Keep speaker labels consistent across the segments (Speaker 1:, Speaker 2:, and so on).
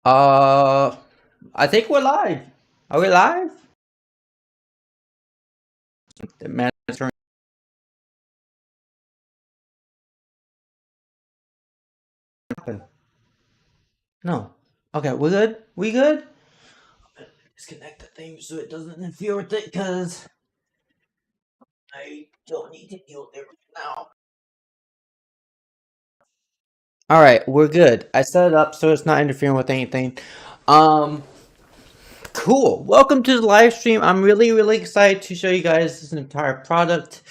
Speaker 1: Uh, I think we're live. Are we live? The manager happened. No. Okay, we're good. We good? Disconnect the thing so it doesn't interfere with it, because I don't need to deal with it right now. All right, we're good. I set it up so it's not interfering with anything. Um, cool. Welcome to the live stream. I'm really excited to show you guys this entire product.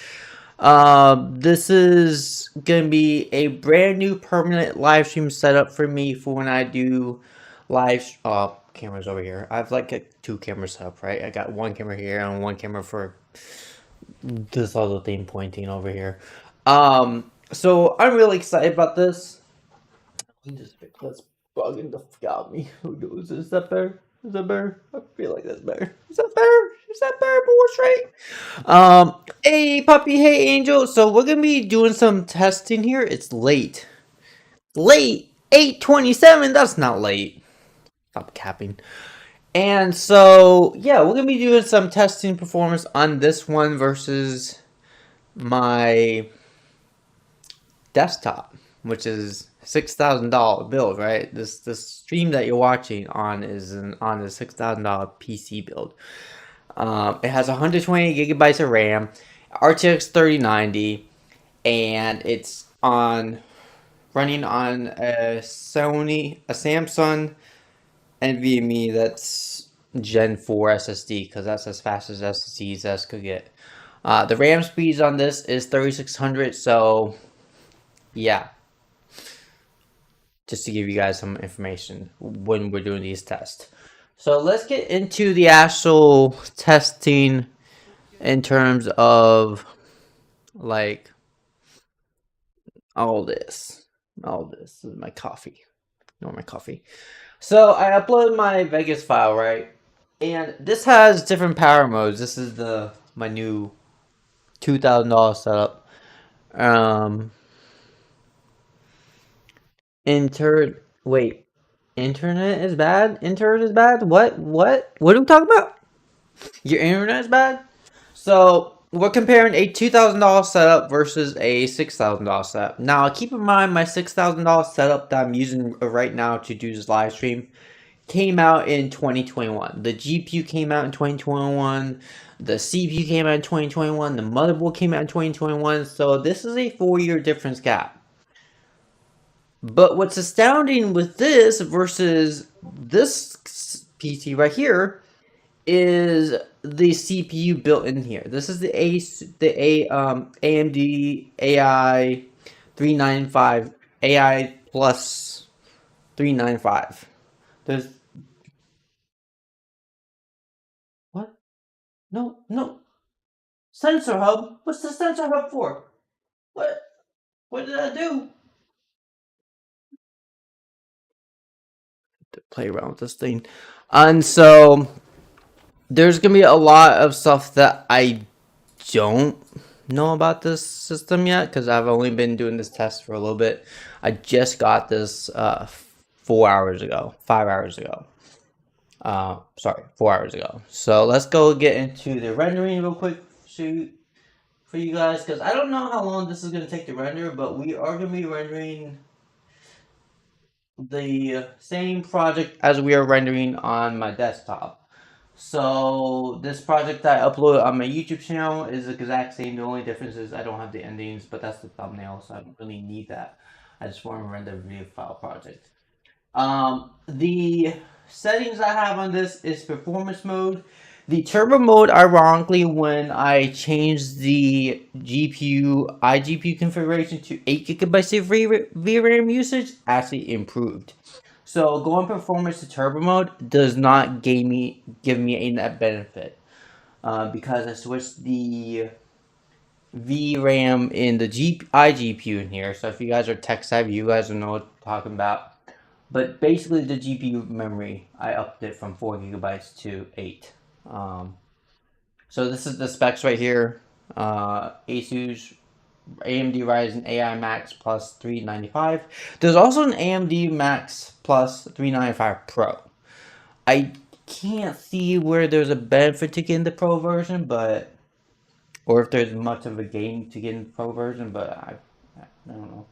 Speaker 1: This is gonna be a brand new permanent live stream setup for me for when I do live. Cameras over here. I have like two cameras set up, right? I got one camera here and one camera for this other thing pointing over here. So I'm really excited about this. That's bugging the fuck out of me. Who knows? Is that better? Is that better? I feel like that's better. Is that better? Is that better? More straight? Hey puppy, hey angel. So we're gonna be doing some testing here. It's late. Late. 8:27. That's not late. Stop capping. And so yeah, we're gonna be doing some testing performance on this one versus my desktop, which is $6,000 build, right? This stream that you're watching on is on the $6,000 PC build. It has 128 gigabytes of RAM, RTX 3090, and it's running on a Samsung NVMe that's Gen 4 SSD, because that's as fast as SSDs as could get. The RAM speeds on this is 3600, so yeah, just to give you guys some information when we're doing these tests. So let's get into the actual testing in terms of like all this. This is my coffee. Ignore my coffee. So I uploaded my Vegas file, right? And this has different power modes. This is my new $2,000 setup. Wait, internet is bad? Internet is bad? What are we talking about? Your internet is bad? So we're comparing a $2,000 setup versus a $6,000 setup. Now keep in mind my $6,000 setup that I'm using right now to do this live stream came out in 2021. The GPU came out in 2021. The CPU came out in 2021. The motherboard came out in 2021. So this is a 4-year difference gap. But what's astounding with this versus this PC right here is the CPU built in here. This is the AMD AI 395 AI plus 395. There's what? No. Sensor hub? What's the sensor hub for? What? What did I do? To play around with this thing. And so there's gonna be a lot of stuff that I don't know about this system yet, because I've only been doing this test for a little bit. I just got this 5 hours ago. Sorry, 4 hours ago. So let's go get into the rendering real quick for you guys, because I don't know how long this is going to take to render, but we are going to be rendering the same project as we are rendering on my desktop. So this project that I upload on my YouTube channel is the exact same. The only difference is I don't have the endings, but that's the thumbnail, so I don't really need that. I just want to render a video file project. The settings I have on this is performance mode. The turbo mode, ironically, when I changed the iGPU configuration to 8 gigabytes of VRAM usage, actually improved. So going performance to turbo mode does not give me a net benefit, because I switched the VRAM in the iGPU in here. So if you guys are tech savvy, you guys will know what I'm talking about. But basically, the GPU memory, I upped it from 4 gigabytes to 8. So this is the specs right here. Asus AMD Ryzen AI Max Plus 395. There's also an AMD Max Plus 395 Pro. I can't see where there's a benefit to getting the Pro version, but or if there's much of a gain to getting the Pro version, but I don't know.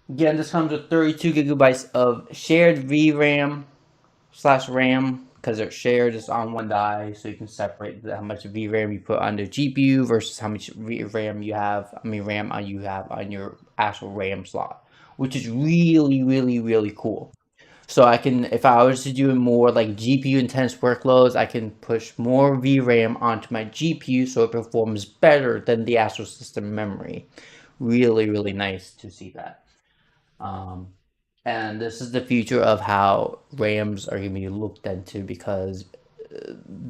Speaker 1: Again, this comes with 32 gigabytes of shared VRAM slash RAM because they're shared. It's on one die, so you can separate how much VRAM you put on the GPU versus how much RAM you have. I mean, RAM you have on your actual RAM slot, which is really, really, really cool. So I can, if I was to do more like GPU intense workloads, I can push more VRAM onto my GPU so it performs better than the actual system memory. Really, really nice to see that. Um, and this is the future of how RAMs are going to be looked into because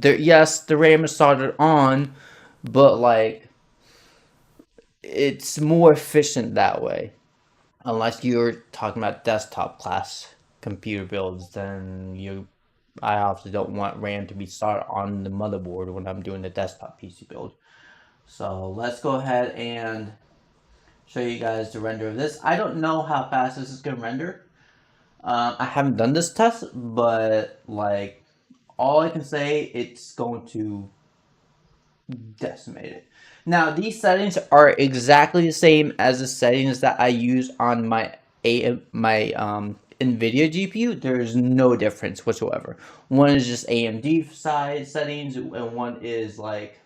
Speaker 1: yes, the RAM is soldered on, but like it's more efficient that way. Unless you're talking about desktop class computer builds, then I obviously don't want RAM to be soldered on the motherboard when I'm doing the desktop PC build. So let's go ahead and show you guys the render of this. I don't know how fast this is going to render. I haven't done this test, but like all I can say, it's going to decimate it. Now these settings are exactly the same as the settings that I use on my NVIDIA GPU. There's no difference whatsoever. One is just AMD side settings, and one is like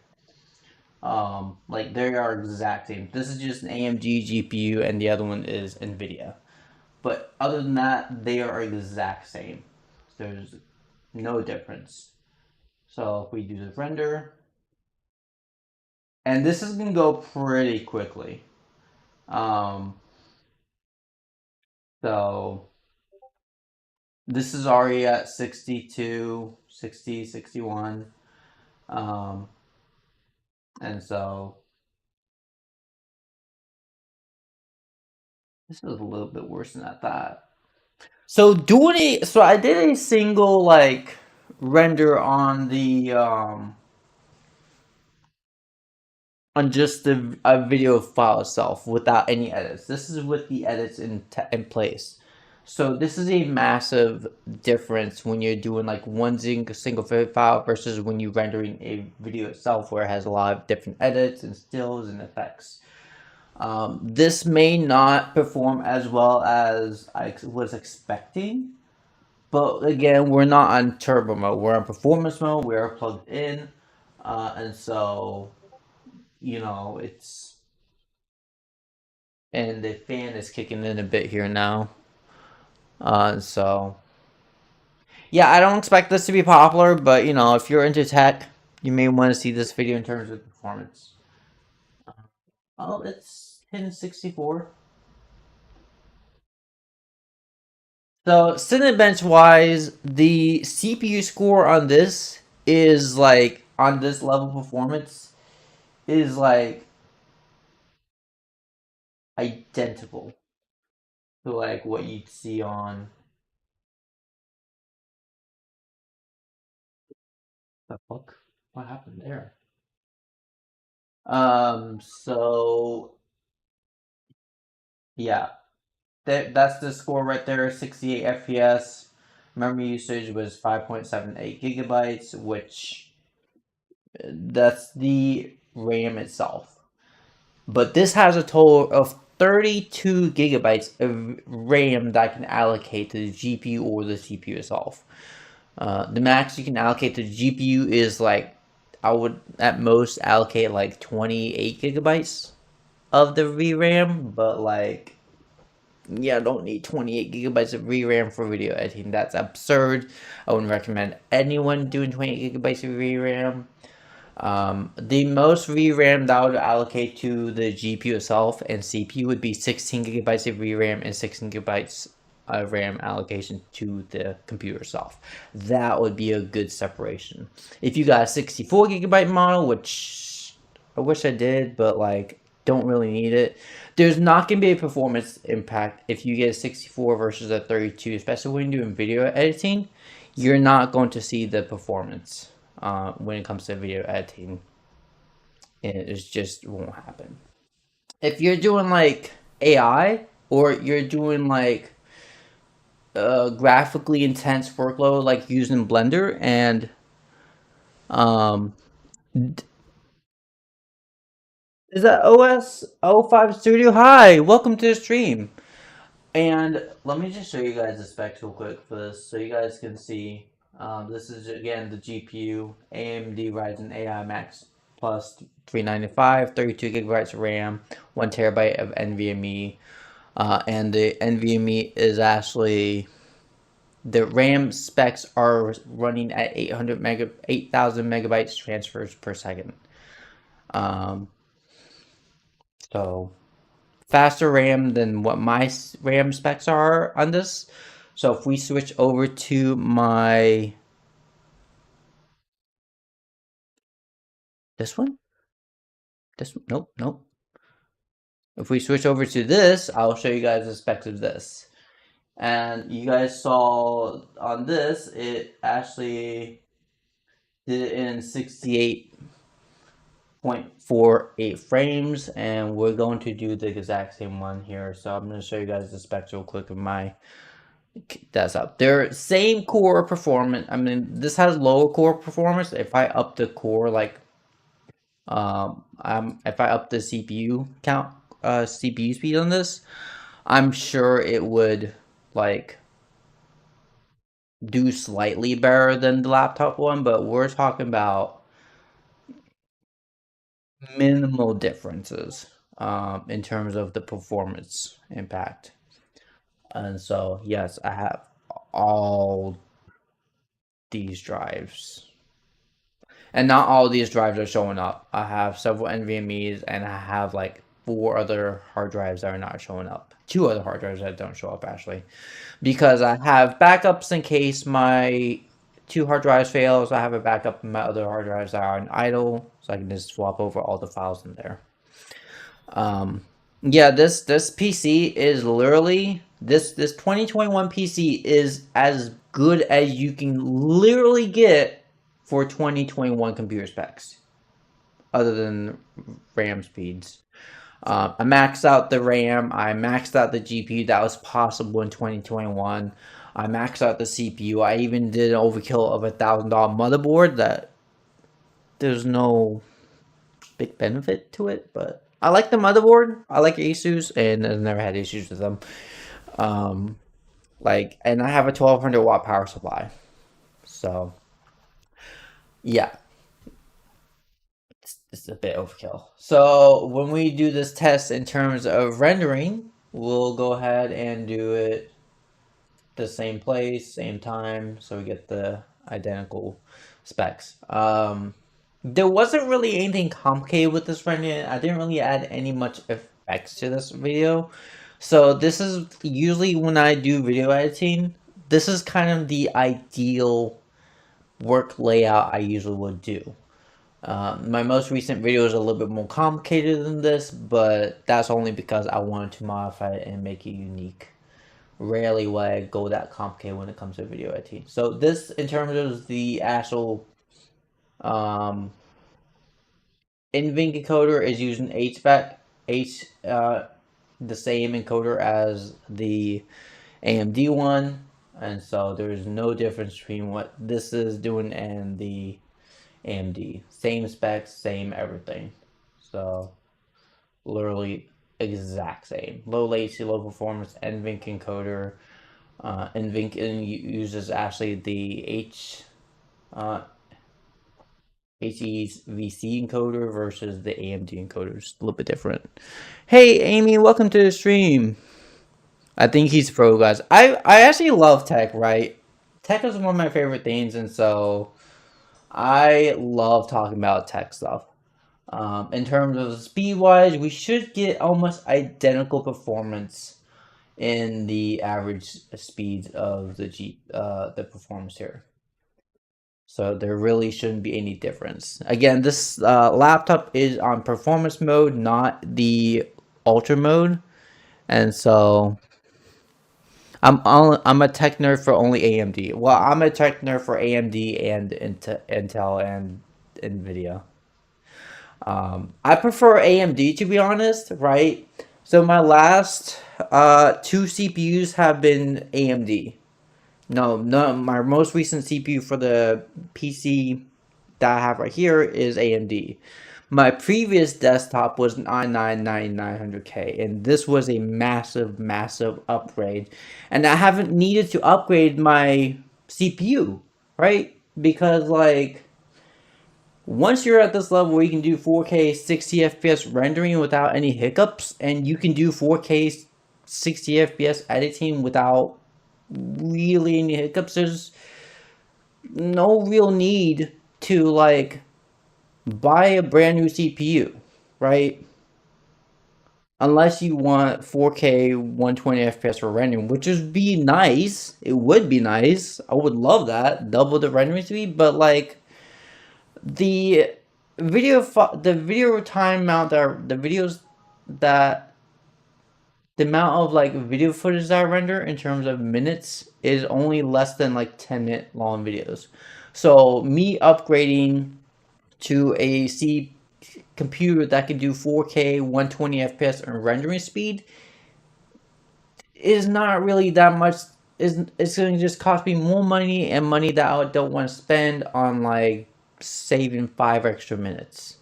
Speaker 1: they are exact same. This is just an AMD GPU, and the other one is NVIDIA. But other than that, they are exact same. There's no difference. So if we do the render, and this is gonna go pretty quickly. Um, so this is already at 62, 60, 61. Um, and so this is a little bit worse than I thought. So I did a single like render on just the video file itself without any edits. This is with the edits in place. So this is a massive difference when you're doing like one single file versus when you're rendering a video itself where it has a lot of different edits and stills and effects. This may not perform as well as I was expecting, but again, we're not on turbo mode. We're on performance mode. We're plugged in, and so it's and the fan is kicking in a bit here now. So yeah, I don't expect this to be popular, but if you're into tech, you may want to see this video in terms of performance. Oh, it's 1064. So Cinebench wise, the CPU score on this is like on this level performance is like identical to like what you'd see on the fuck. What happened there? So yeah, that's the score right there. 68 FPS. Memory usage was 5.78 gigabytes, which that's the RAM itself. But this has a total of 32 gigabytes of RAM that I can allocate to the GPU or the CPU itself. The max you can allocate to the GPU is like, I would at most allocate like 28 gigabytes of the VRAM, but like, yeah, I don't need 28 gigabytes of VRAM for video editing. That's absurd. I wouldn't recommend anyone doing 28 gigabytes of VRAM. The most VRAM that I would allocate to the GPU itself and CPU would be 16 gigabytes of VRAM and 16 gigabytes of RAM allocation to the computer itself. That would be a good separation. If you got a 64 gigabyte model, which I wish I did, but like don't really need it, there's not going to be a performance impact if you get a 64 versus a 32, especially when you're doing video editing. You're not going to see the performance when it comes to video editing. It just won't happen. If you're doing like AI or you're doing like graphically intense workload like using Blender and um is that OS 05 Studio? Hi, welcome to the stream. And let me just show you guys the specs real quick for this so you guys can see. This is again the GPU AMD Ryzen AI Max Plus 395, 32 gigabytes of RAM, 1 terabyte of NVMe. And the NVMe is actually the RAM specs are running at 8,000 megabytes transfers per second. Um, so faster RAM than what my RAM specs are on this. So if we switch over to my this one, nope, nope. If we switch over to this, I'll show you guys the specs of this. And you guys saw on this, it actually did it in 68.48 frames, and we're going to do the exact same one here. So I'm going to show you guys the specs real quick of my desktop. They're same core performance. I mean, this has lower core performance. If I up the core, like, if I up the CPU count, CPU speed on this, I'm sure it would like do slightly better than the laptop one, but we're talking about minimal differences in terms of the performance impact. And so, yes, I have all these drives. And not all these drives are showing up. I have several NVMe's and I have like 4 other hard drives that are not showing up. 2 other hard drives that don't show up actually. Because I have backups in case my 2 hard drives fail. So I have a backup in my other hard drives that are on idle. So I can just swap over all the files in there. Yeah, this PC is literally this 2021 PC is as good as you can literally get for 2021 computer specs, other than RAM speeds. I maxed out the RAM. I maxed out the GPU that was possible in 2021. I maxed out the CPU. I even did an overkill of $1,000 motherboard that there's no big benefit to it, but I like the motherboard. I like Asus, and I've never had issues with them. Um, and I have a 1200 watt power supply. So, yeah, it's a bit overkill. So, when we do this test in terms of rendering, we'll go ahead and do it the same place, same time, so we get the identical specs. There wasn't really anything complicated with this rendering. I didn't really add any much effects to this video. So this is usually when I do video editing, this is kind of the ideal work layout I usually would do. My most recent video is a little bit more complicated than this, but that's only because I wanted to modify it and make it unique. Rarely will I go that complicated when it comes to video editing. So this, in terms of the actual NVIDIA encoder, is using HVAC, the same encoder as the AMD one, and so there's no difference between what this is doing and the AMD. Same specs, same everything. So literally exact same. Low latency, low performance NVIDIA encoder. NVIDIA uses actually the HE's VC encoder versus the AMD encoders. A little bit different. Hey, Amy, welcome to the stream. I think he's pro, guys. I actually love tech, right? Tech is one of my favorite things, and so I love talking about tech stuff. In terms of speed-wise, we should get almost identical performance in the average speeds of the performance here. So there really shouldn't be any difference. Again, this laptop is on performance mode, not the ultra mode, and so I'm a tech nerd for only AMD. Well, I'm a tech nerd for AMD and Intel and Nvidia. I prefer AMD to be honest, right? So my last two CPUs have been AMD. No, no, my most recent CPU for the PC that I have right here is AMD. My previous desktop was an i9-9900K, and this was a massive, massive upgrade. And I haven't needed to upgrade my CPU, right? Because, like, once you're at this level where you can do 4K 60 FPS rendering without any hiccups, and you can do 4K 60 FPS editing without really any hiccups, there's no real need to, like, buy a brand new CPU, right? Unless you want 4K 120 FPS for rendering, which would be nice. It would be nice. I would love that. Double the rendering speed, but like the the video time amount that the videos that the amount of like video footage that I render in terms of minutes is only less than like 10-minute long videos. So me upgrading to a C computer that can do 4K 120 FPS and rendering speed is not really that much. Is It's going to just cost me more money and money that I don't want to spend on like saving 5 extra minutes.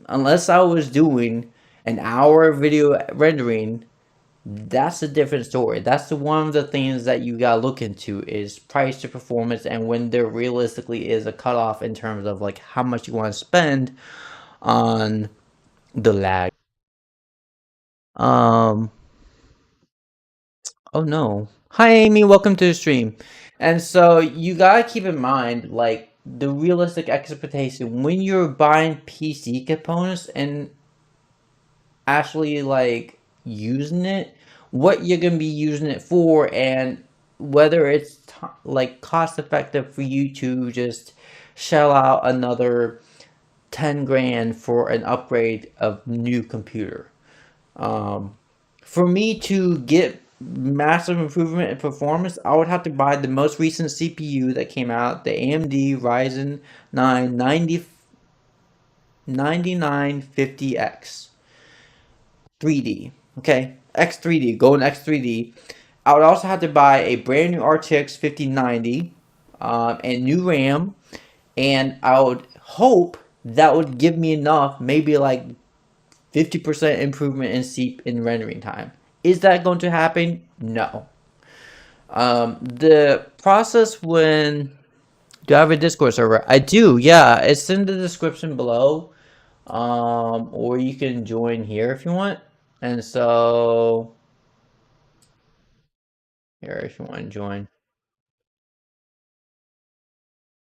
Speaker 1: Unless I was doing an hour of video rendering, that's a different story. That's the one of the things that you gotta look into is price to performance and when there realistically is a cutoff in terms of like how much you want to spend on the lag. Um. Oh no. Hi Amy, welcome to the stream. And so you gotta keep in mind like the realistic expectation when you're buying PC components and actually like using it, what you're gonna be using it for, and whether it's like cost effective for you to just shell out another 10 grand for an upgrade of new computer. Um, for me to get massive improvement in performance, I would have to buy the most recent CPU that came out, the AMD Ryzen 9 9950X 3D. Okay, X3D, going X3D. I would also have to buy a brand new RTX 5090 and new RAM, and I would hope that would give me enough, maybe like 50% improvement in seep in rendering time. Is that going to happen? No. The process when do I have a Discord server? I do, yeah. It's in the description below. Or you can join here if you want. And so here if you want to join.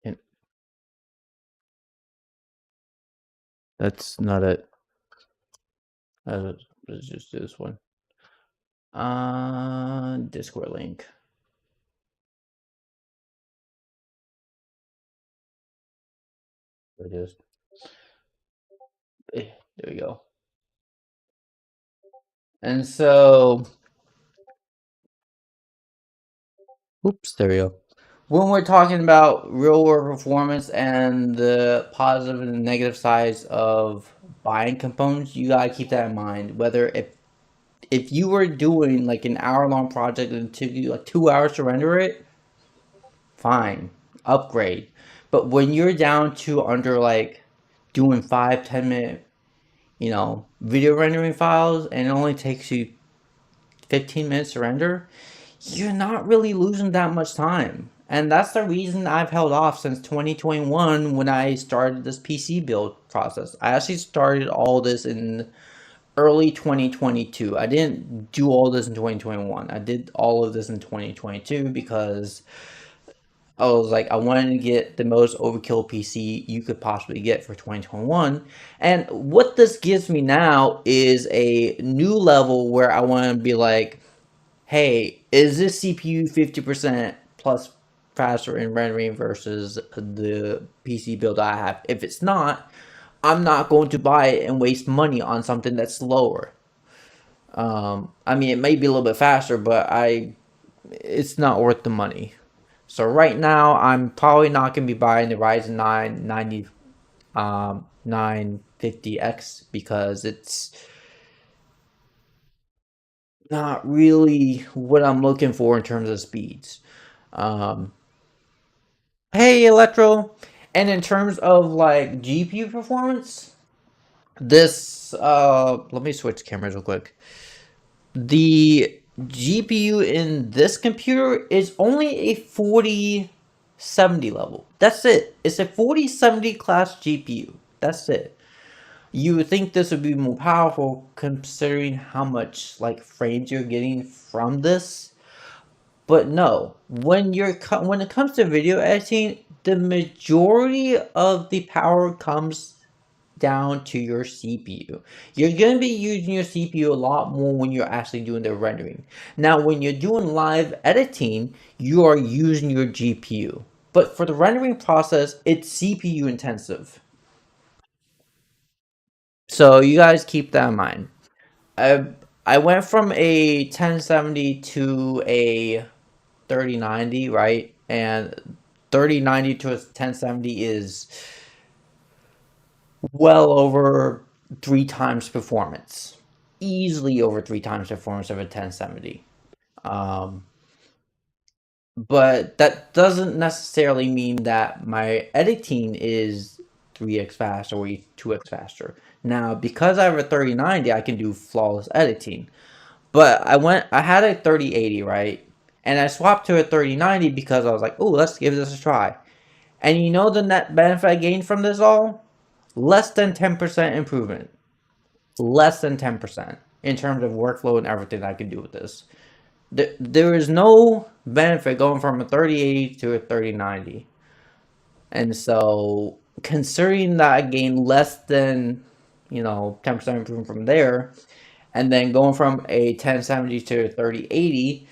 Speaker 1: And that's not it. Let's just do this one. Discord link. There it is. There we go. And so, oops, there we go. When we're talking about real world performance and the positive and negative sides of buying components, you gotta keep that in mind. Whether if you were doing like an hour long project and it took you like 2 hours to render it, fine, upgrade. But when you're down to under like doing 5-10 minute, video rendering files and it only takes you 15 minutes to render, you're not really losing that much time. And that's the reason I've held off since 2021 when I started this PC build process. I actually started all this in early 2022. I didn't do all this in 2021. I did all of this in 2022 because I was like, I wanted to get the most overkill PC you could possibly get for 2021. And what this gives me now is a new level where I want to be like, hey, is this CPU 50% plus faster in rendering versus the PC build I have? If it's not, I'm not going to buy it and waste money on something that's slower. I mean, it may be a little bit faster, but it's not worth the money. So right now, I'm probably not going to be buying the Ryzen 9 950X because it's not really what I'm looking for in terms of speeds. Um, hey, Electro, and in terms of like GPU performance, this let me switch cameras real quick. The GPU in this computer is only a 4070 level. That's it. It's a 4070 class GPU. That's it. You would think this would be more powerful considering how much like frames you're getting from this, but no. When it comes to video editing, the majority of the power comes down to your CPU. You're going to be using your CPU a lot more when you're actually doing the rendering. Now, when you're doing live editing, you are using your GPU. But for the rendering process, it's CPU intensive. So you guys keep that in mind. I I went from a 1070 to a 3090, right? And 3090 to a 1070 is well over three times performance, easily over three times performance of a 1070. Um, but that doesn't necessarily mean that my editing is 3x faster or 2x faster. Now, because I have a 3090, I can do flawless editing. But I had a 3080, right? And I swapped to a 3090 because I was like, oh, let's give this a try. And you know the net benefit I gained from this all? Less than 10% improvement. Less than 10% in terms of workflow and everything I can do with this. There is no benefit going from a 3080 to a 3090. And so, considering that I gained less than, 10% improvement from there, and then going from a 1070 to a 3080,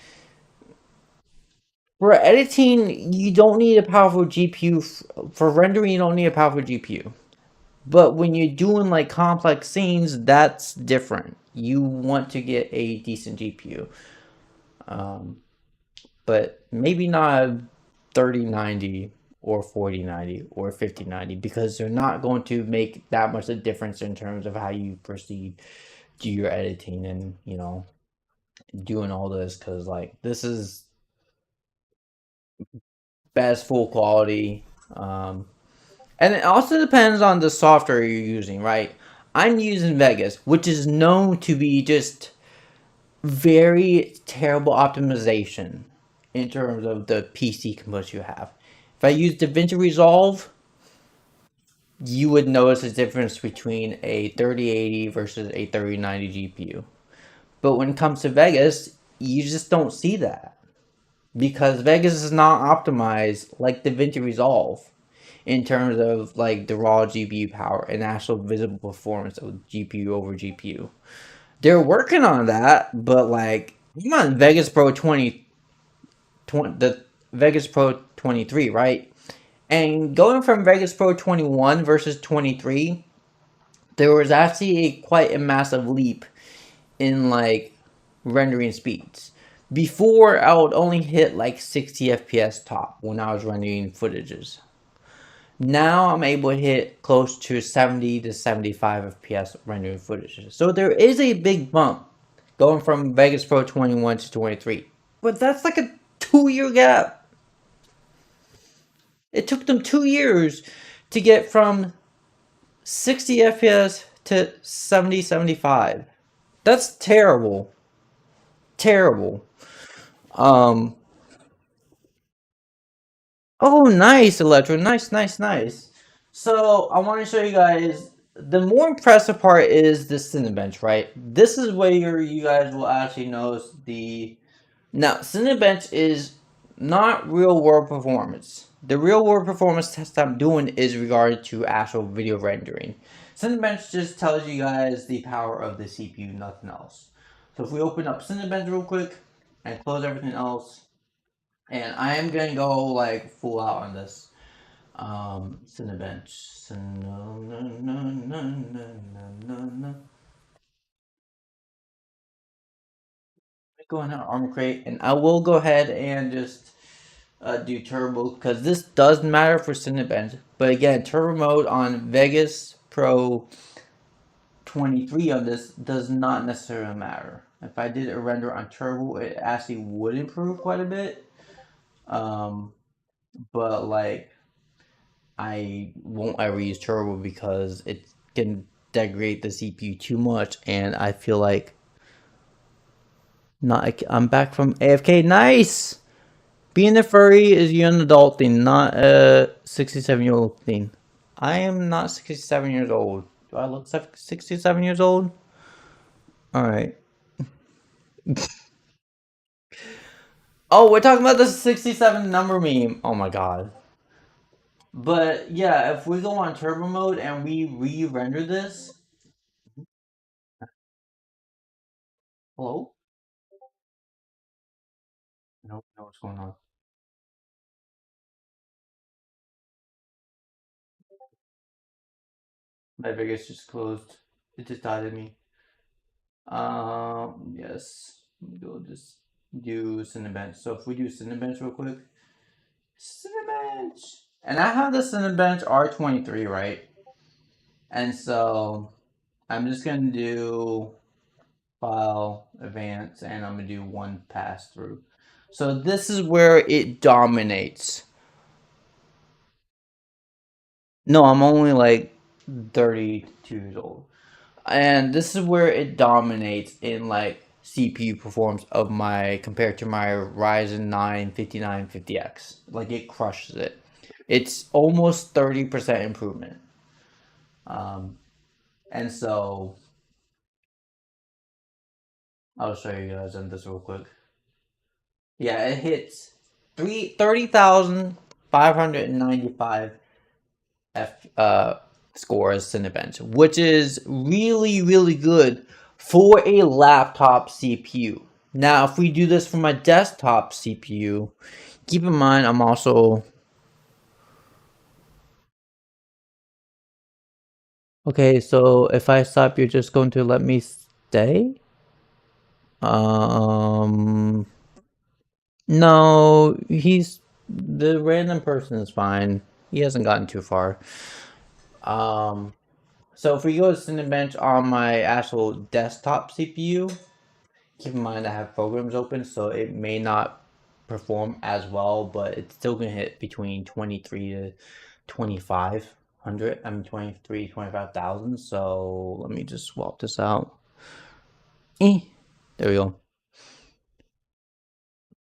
Speaker 1: for editing, you don't need a powerful GPU. For rendering, you don't need a powerful GPU. But when you're doing like complex scenes, that's different. You want to get a decent GPU. Um, but maybe not 3090 or 4090 or 5090 because they're not going to make that much a difference in terms of how you proceed to your editing and, doing all this because like this is best full quality. And it also depends on the software you're using, right? I'm using Vegas, which is known to be just very terrible optimization in terms of the PC components you have. If I use DaVinci Resolve, you would notice a difference between a 3080 versus a 3090 GPU. But when it comes to Vegas, you just don't see that because Vegas is not optimized like DaVinci Resolve in terms of like the raw GPU power and actual visible performance of GPU over GPU. They're working on that, but like come on, Vegas Pro 20, the Vegas Pro 23, right? And going from Vegas Pro 21 versus 23, there was actually quite a massive leap in like rendering speeds. Before, I would only hit like 60 FPS top when I was rendering footages. Now I'm able to hit close to 70 to 75 FPS rendering footages. So there is a big bump going from Vegas Pro 21 to 23. But that's like a 2 year gap. It took them 2 years to get from 60 FPS to 70, 75. That's terrible. Terrible. Um, oh, nice, Electro. Nice, nice, nice. So I want to show you guys. The more impressive part is the Cinebench, right? This is where you guys will actually notice the. Now, Cinebench is not real world performance. The real world performance test I'm doing is regarded to actual video rendering. Cinebench just tells you guys the power of the CPU, nothing else. So if we open up Cinebench real quick and close everything else, and I am gonna go like full out on this. Cinebench. Go in our armor crate, and I will go ahead and just do turbo because this does matter for Cinebench. But again, turbo mode on Vegas Pro 23 on this does not necessarily matter. If I did a render on turbo, it actually would improve quite a bit. Um, but like I won't ever use turbo because it can degrade the CPU too much, and I feel like not. I'm back from AFK. Nice. Being a furry is you an adult thing, not a 67-year-old thing. I am not 67 years old. Do I look 67 years old? All right. Oh, we're talking about the 67 number meme. Oh my god. But yeah, if we go on turbo mode and we re-render this. Hello? Nope, know what's going on. My Vegas just closed. It just died at me. Yes. We'll just do Cinebench. So if we do Cinebench real quick. Cinebench! And I have the Cinebench R23, right? And so I'm just gonna do file advance and I'm gonna do one pass through. So this is where it dominates. No, I'm only like 32 years old. And this is where it dominates in like CPU performance of my compared to my Ryzen 9 5950X. Like it crushes it. It's almost 30% improvement. Um, and so I'll show you guys on this real quick. Yeah, it hits 30,595 F scores Cinebench, which is really, really good for a laptop CPU. Now, if we do this for my desktop CPU, keep in mind I'm also okay. So if I stop, you're just going to let me stay? Um, no, he's the random person is fine. He hasn't gotten too far. Um, so if we go to Cinebench on my actual desktop CPU, keep in mind I have programs open, so it may not perform as well, but it's still gonna hit between 23 to 2500. I mean 23, 25,000. So let me just swap this out. There we go.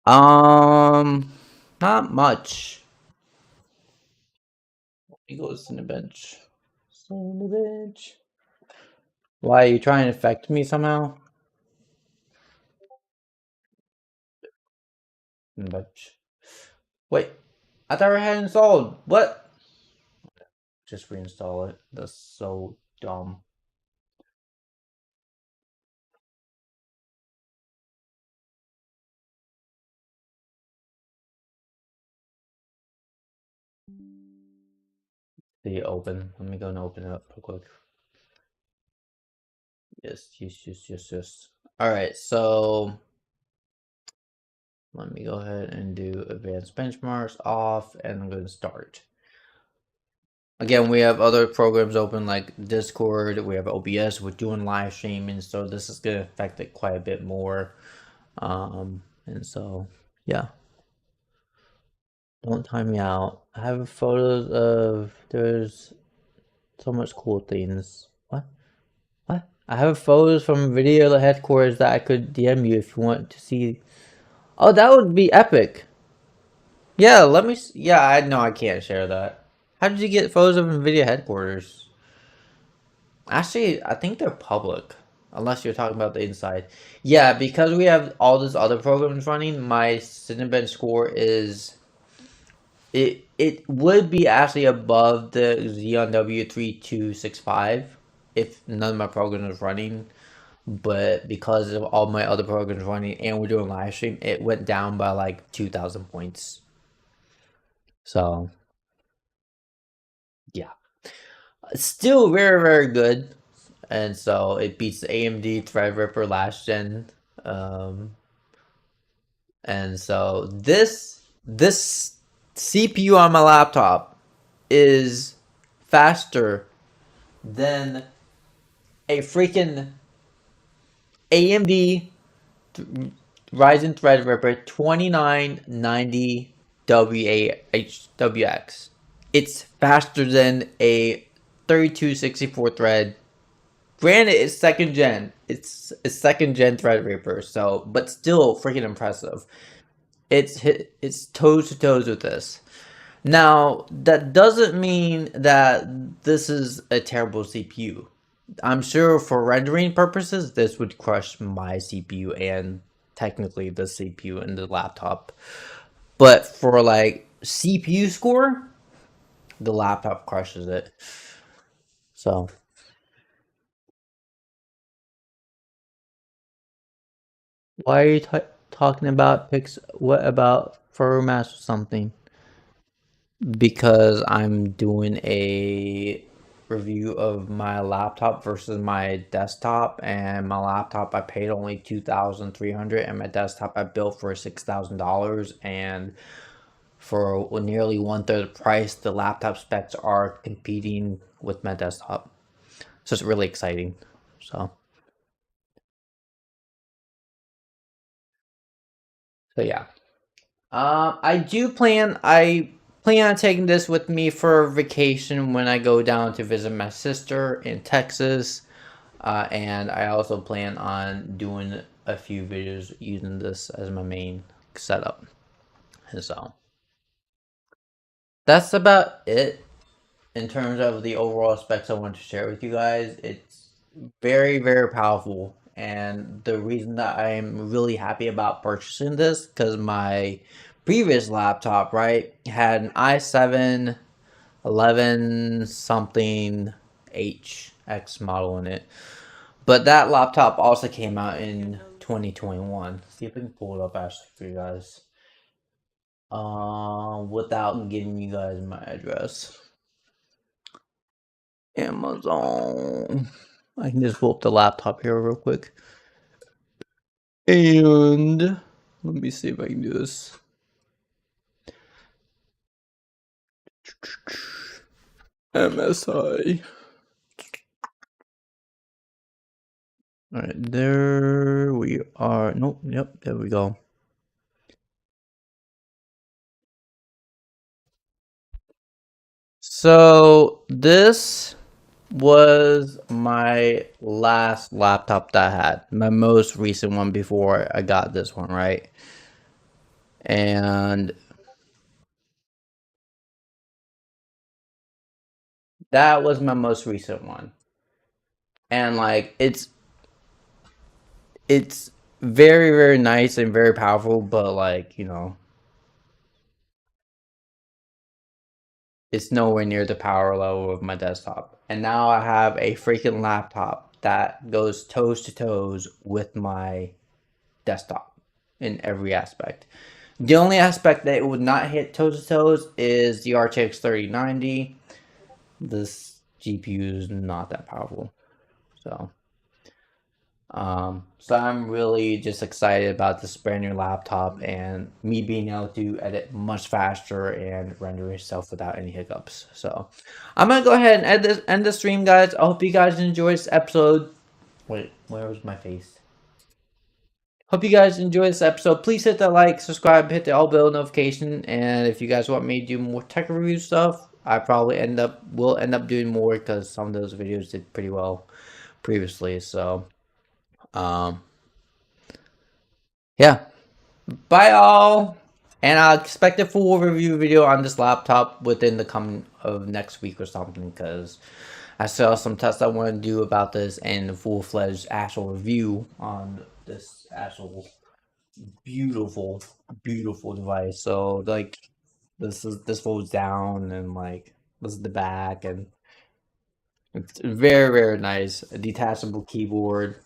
Speaker 1: Um, not much. Let me go to Cinebench. Cinebench. Why are you trying to affect me somehow? Cinebench. Wait, I thought I had installed. What? Just reinstall it. That's so dumb. See it open. Let me go and open it up real quick. Yes, yes, yes, yes, yes. Alright, so let me go ahead and do advanced benchmarks off and I'm going to start. Again, we have other programs open like Discord, we have OBS, we're doing live streaming, so this is going to affect it quite a bit more. And so, yeah. Don't time me out. I have photos of, there's so much cool things. What? What? I have photos from video headquarters that I could DM you if you want to see. Oh, that would be epic. Yeah, let me. Yeah, I know I can't share that. How did you get photos of NVIDIA headquarters? Actually, I think they're public, unless you're talking about the inside. Yeah, because we have all these other programs running, my Cinebench score is it would be actually above the Xeon W3265 if none of my programs was running, but because of all my other programs running and we're doing live stream, it went down by like 2,000 points. So yeah, still very very good, and so it beats the AMD Threadripper last gen. Um, and so this This CPU on my laptop is faster than a freaking AMD Ryzen Threadripper 2990 WX. It's faster than a 3264 thread. Granted, it's second gen. It's a second gen Threadripper, so but still freaking impressive. It's toes to toes with this. Now, that doesn't mean that this is a terrible CPU. I'm sure for rendering purposes, this would crush my CPU and technically the CPU in the laptop. But for like CPU score, the laptop crushes it. So, why are you talking about Pix? What about Furry or something? Because I'm doing a review of my laptop versus my desktop, and my laptop I paid only 2,300, and my desktop I built for $6,000, and for nearly one third the price, the laptop specs are competing with my desktop. So it's really exciting. So yeah. I plan on taking this with me for vacation when I go down to visit my sister in Texas. And I also plan on doing a few videos using this as my main setup. And so that's about it in terms of the overall specs I want to share with you guys. It's very, very powerful. And the reason that I'm really happy about purchasing this, because my previous laptop, right, had an i7 11 something HX model in it. But that laptop also came out in 2021. See if I can pull it up actually for you guys. Without giving you guys my address. Amazon. I can just pull up the laptop here real quick. And let me see if I can do this. MSI. Alright, there we are. Nope, yep, there we go. So this was my last laptop that I had. My most recent one before I got this one, right? And that was my most recent one. And like it's very, very nice and very powerful, but like, it's nowhere near the power level of my desktop. And now I have a freaking laptop that goes toes to toes with my desktop in every aspect. The only aspect that it would not hit toes to toes is the RTX 3090. This GPU is not that powerful. So, so I'm really just excited about this brand new laptop and me being able to edit much faster and render itself without any hiccups. So, I'm gonna go ahead and end the stream, guys. I hope you guys enjoyed this episode. Wait, where was my face? Hope you guys enjoyed this episode. Please hit that like, subscribe, hit the all bell notification, and if you guys want me to do more tech review stuff, I probably will end up doing more because some of those videos did pretty well previously. So, um, yeah, bye all, and I'll expect a full review video on this laptop within the coming of next week or something because I still have some tests I want to do about this and a full-fledged actual review on this actual beautiful, beautiful device. So like this folds down and like this is the back and it's very, very nice. A detachable keyboard.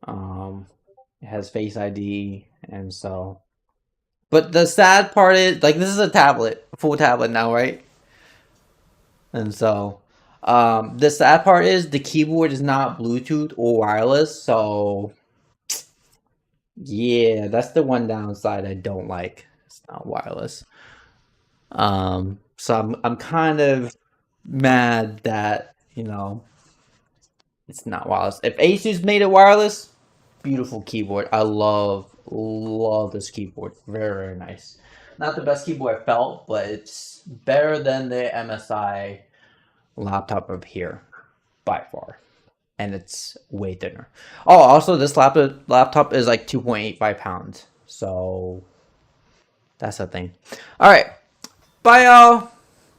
Speaker 1: It has Face ID and so. But the sad part is like this is a tablet, a full tablet now, right? And so the sad part is the keyboard is not Bluetooth or wireless, so yeah, that's the one downside I don't like. It's not wireless. So I'm kind of mad that, it's not wireless. If Asus made it wireless, beautiful keyboard. I love this keyboard. Very, very nice. Not the best keyboard I felt, but it's better than the MSI laptop up here by far. And it's way thinner. Oh, also this laptop is like 2.85 pounds. So that's the thing. All right. Bye, y'all.